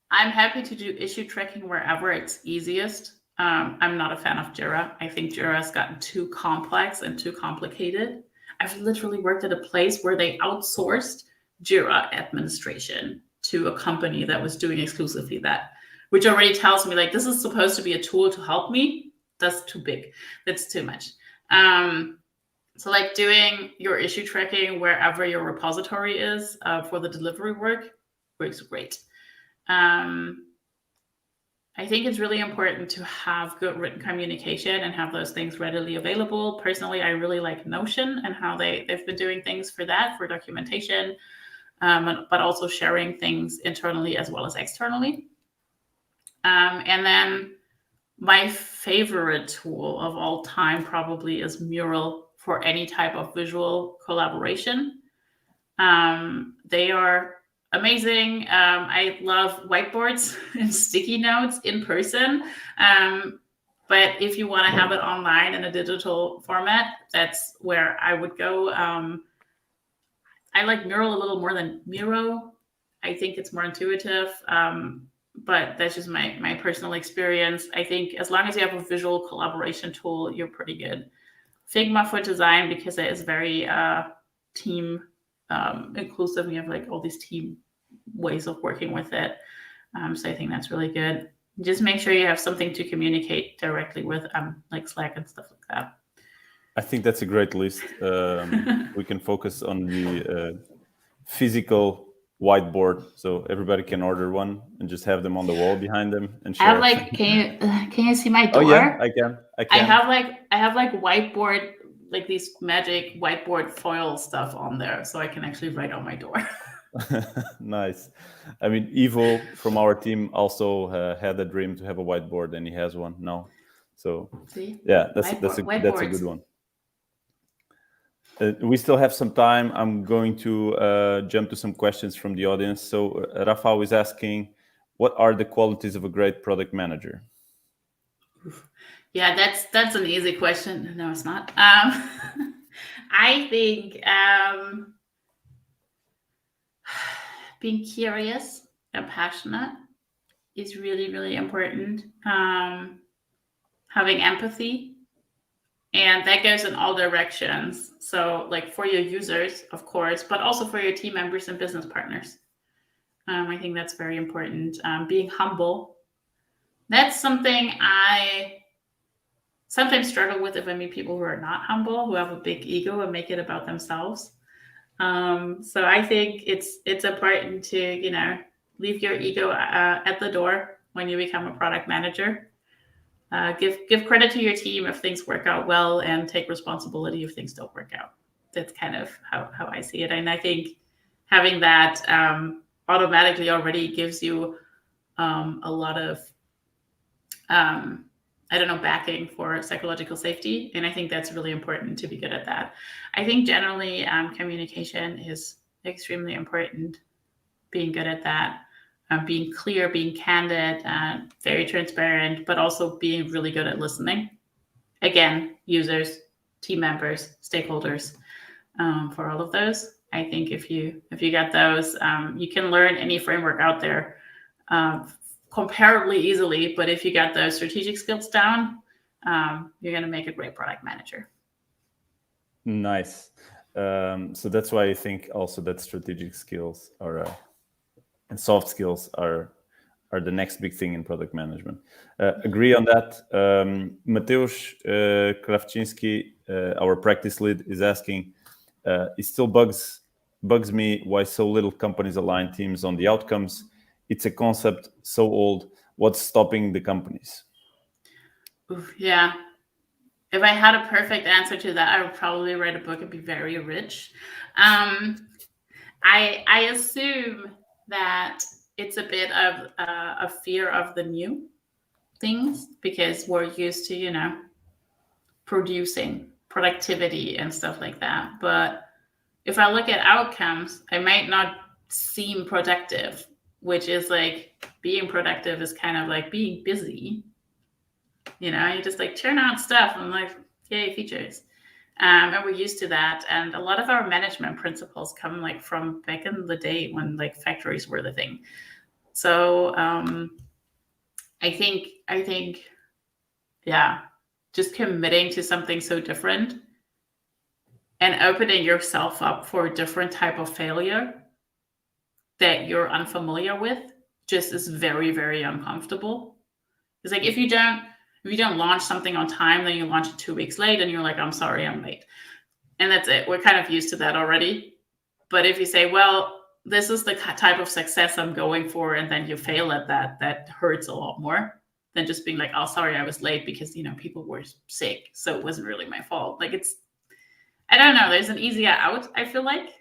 B: I'm happy to do issue tracking wherever it's easiest. I'm not a fan of Jira. I think Jira has gotten too complex and too complicated. I've literally worked at a place where they outsourced Jira administration to a company that was doing exclusively that, which already tells me like, this is supposed to be a tool to help me. That's too big. That's too much. So like doing your issue tracking wherever your repository is for the delivery work works great. I think it's really important to have good written communication and have those things readily available. Personally, I really like Notion and how they've been doing things for that, for documentation, but also sharing things internally as well as externally. And then my favorite tool of all time probably is Mural for any type of visual collaboration. They are amazing. I love whiteboards and sticky notes in person. But if you want to have it online in a digital format, that's where I would go. I like Mural a little more than Miro. I think it's more intuitive. But that's just my personal experience. I think as long as you have a visual collaboration tool, you're pretty good. Figma for design, because it is very team inclusive. We have like all these team ways of working with it. So I think that's really good. Just make sure you have something to communicate directly with like Slack and stuff like that.
A: I think that's a great list. We can focus on the physical whiteboard, so everybody can order one and just have them on the wall behind them and share.
B: I have like, can you see my door?
A: Oh yeah, I can.
B: I have like whiteboard like these magic whiteboard foil stuff on there so I can actually write on my door.
A: Nice. I mean, Ivo from our team also had a dream to have a whiteboard, and he has one now. So
B: See?
A: yeah, that's a
B: Whiteboards.
A: good one. We still have some time. I'm going to jump to some questions from the audience. So Rafael is asking, what are the qualities of a great product manager?
B: Yeah, that's an easy question. No, it's not. I think being curious and passionate is really, really important. Having empathy, and that goes in all directions. So, like for your users, of course, but also for your team members and business partners. I think that's very important. Being humble. That's something I sometimes struggle with if I meet people who are not humble, who have a big ego and make it about themselves. So I think it's important to leave your ego at the door when you become a product manager. Give credit to your team if things work out well, and take responsibility if things don't work out. That's kind of how I see it, and I think having that automatically already gives you a lot of backing for psychological safety. And I think that's really important to be good at that. I think generally communication is extremely important, being good at that, being clear, being candid, very transparent, but also being really good at listening. Again, users, team members, stakeholders, for all of those. I think if you got those, you can learn any framework out there comparably easily, but if you got those strategic skills down, you're going to make a great product manager.
A: Nice. So that's why I think also that strategic skills and soft skills are the next big thing in product management. Agree on that. Mateusz Krawczynski, our practice lead, is asking, it still bugs me why so little companies align teams on the outcomes. It's a concept so old. What's stopping the companies?
B: Oof, yeah. If I had a perfect answer to that, I would probably write a book and be very rich. I assume that it's a bit of a fear of the new things, because we're used to, producing productivity and stuff like that. But if I look at outcomes, I might not seem productive, which is like being productive is kind of like being busy. You just like churn out stuff and like, yay, features. And we're used to that. And a lot of our management principles come like from back in the day when like factories were the thing. So I think, yeah, just committing to something so different and opening yourself up for a different type of failure that you're unfamiliar with just is very, very uncomfortable. It's like if you don't launch something on time, then you launch it 2 weeks late and you're like, I'm sorry, I'm late. And that's it. We're kind of used to that already. But if you say, well, this is the type of success I'm going for, and then you fail at that hurts a lot more than just being like, oh, sorry, I was late because, people were sick. So it wasn't really my fault. Like I don't know. There's an easier out, I feel like.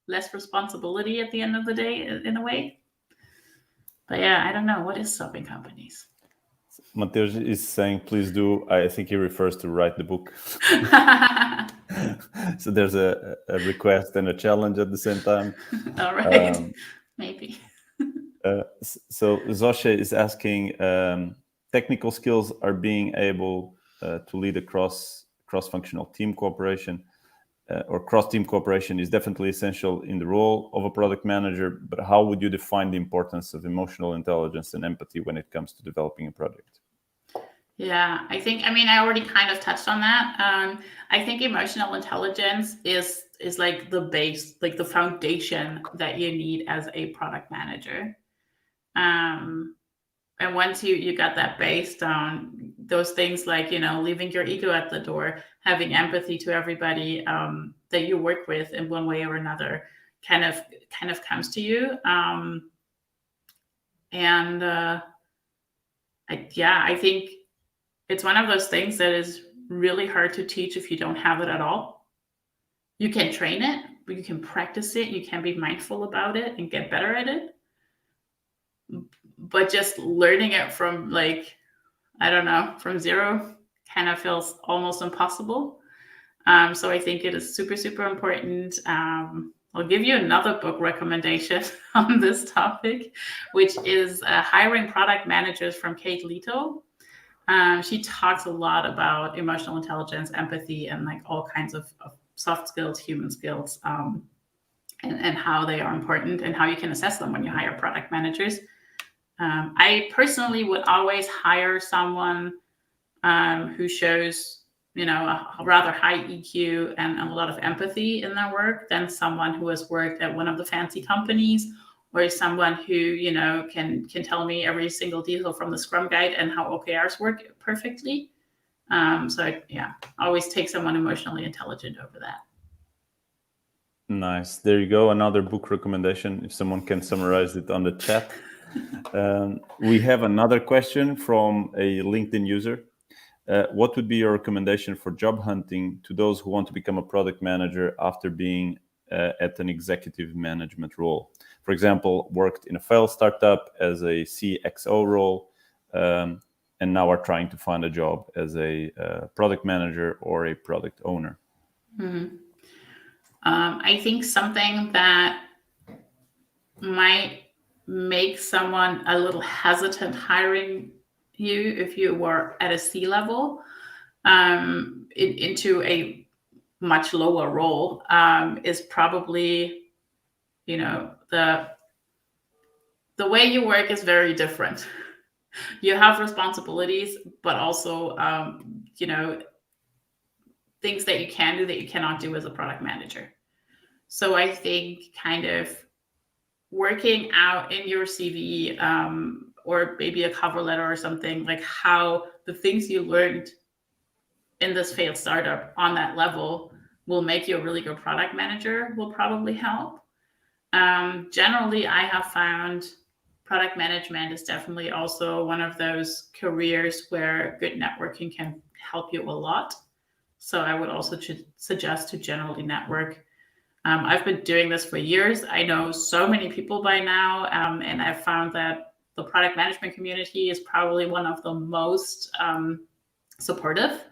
B: Less responsibility at the end of the day, in a way. But yeah, I don't know. What is stopping companies?
A: Mateusz is saying, please do. I think he refers to write the book. So there's a request and a challenge at the same time.
B: All right. Maybe.
A: So Zoshe is asking, technical skills are being able to lead a cross-functional team cooperation, or cross-team cooperation is definitely essential in the role of a product manager, but how would you define the importance of emotional intelligence and empathy when it comes to developing a project?
B: Yeah, I already kind of touched on that. I think emotional intelligence is like the base, like the foundation that you need as a product manager. And once you got that base down, those things like, leaving your ego at the door, having empathy to everybody that you work with in one way or another kind of comes to you. I think it's one of those things that is really hard to teach if you don't have it at all. You can train it, but you can practice it. You can be mindful about it and get better at it. But just learning it from like, I don't know, from zero kind of feels almost impossible. So I think it is super, super important. I'll give you another book recommendation on this topic, which is Hiring Product Managers from Kate Leto. She talks a lot about emotional intelligence, empathy, and like all kinds of soft skills, human skills, and how they are important and how you can assess them when you hire product managers. I personally would always hire someone who shows, a rather high EQ and a lot of empathy in their work than someone who has worked at one of the fancy companies, or someone who, can tell me every single detail from the Scrum Guide and how OKRs work perfectly. Always take someone emotionally intelligent over that.
A: Nice. There you go. Another book recommendation, if someone can summarize it on the chat. We have another question from a LinkedIn user. What would be your recommendation for job hunting to those who want to become a product manager after being at an executive management role? For example, worked in a failed startup as a CXO role, and now are trying to find a job as a product manager or a product owner.
B: Mm-hmm. I think something that might make someone a little hesitant hiring you if you were at a C level into a much lower role is probably, the way you work is very different. You have responsibilities, but also, things that you can do that you cannot do as a product manager. So I think kind of working out in your CV or maybe a cover letter or something, like how the things you learned in this failed startup on that level will make you a really good product manager will probably help. Generally, I have found product management is definitely also one of those careers where good networking can help you a lot. So I would also suggest to generally network. I've been doing this for years. I know so many people by now, and I've found that the product management community is probably one of the most supportive.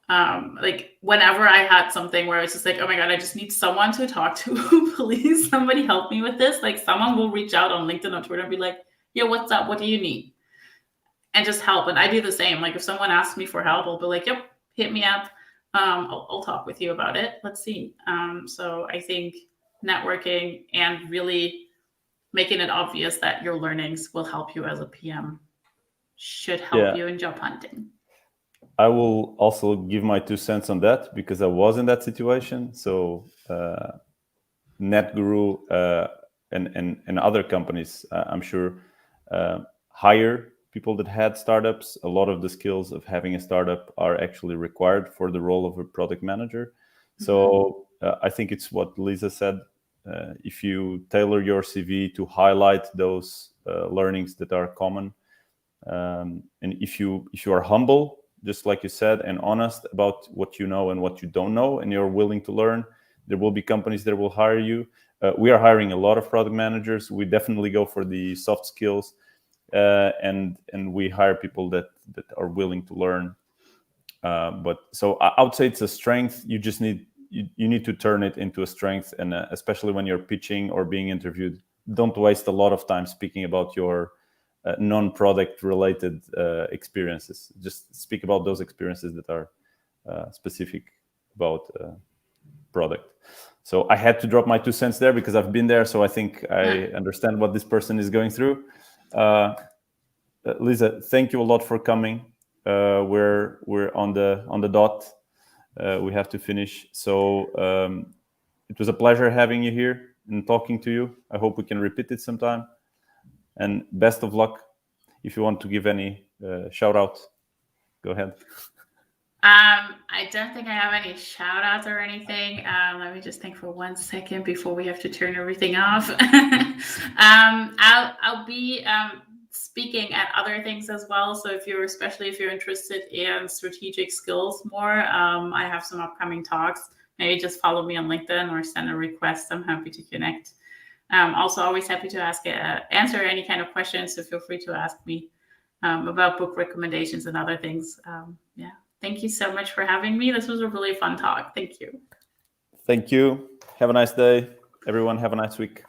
B: Like whenever I had something where it's just like, oh my God, I just need someone to talk to. Please, somebody help me with this. Like someone will reach out on LinkedIn or Twitter and be like, yo, what's up? What do you need? And just help. And I do the same. Like if someone asks me for help, I'll be like, yep, hit me up. I'll talk with you about it. Let's see. So I think networking and really making it obvious that your learnings will help you as a PM should help you in job hunting.
A: I will also give my 2 cents on that because I was in that situation. So NetGuru and other companies, I'm sure, hire people that had startups. A lot of the skills of having a startup are actually required for the role of a product manager. So I think it's what Lisa said. If you tailor your CV to highlight those learnings that are common, and if you are humble, just like you said, and honest about what you know and what you don't know, and you're willing to learn, there will be companies that will hire you. We are hiring a lot of product managers. We definitely go for the soft skills. And we hire people that are willing to learn. But so I would say it's a strength. You just need to turn it into a strength, and especially when you're pitching or being interviewed, don't waste a lot of time speaking about your non-product related experiences. Just speak about those experiences that are specific about product. So I had to drop my 2 cents there because I've been there. So I think I understand what this person is going through. Lisa, thank you a lot for coming. We're on the dot. We have to finish. So it was a pleasure having you here and talking to you. I hope we can repeat it sometime. And best of luck. If you want to give any shout out, go ahead.
B: I don't think I have any shout outs or anything. Let me just think for 1 second before we have to turn everything off. I'll be speaking at other things as well. So especially if you're interested in strategic skills more, I have some upcoming talks. Maybe just follow me on LinkedIn or send a request. I'm happy to connect. Also, always happy to answer any kind of questions. So feel free to ask me about book recommendations and other things. Yeah. Thank you so much for having me. This was a really fun talk. Thank you.
A: Thank you. Have a nice day. Everyone, have a nice week.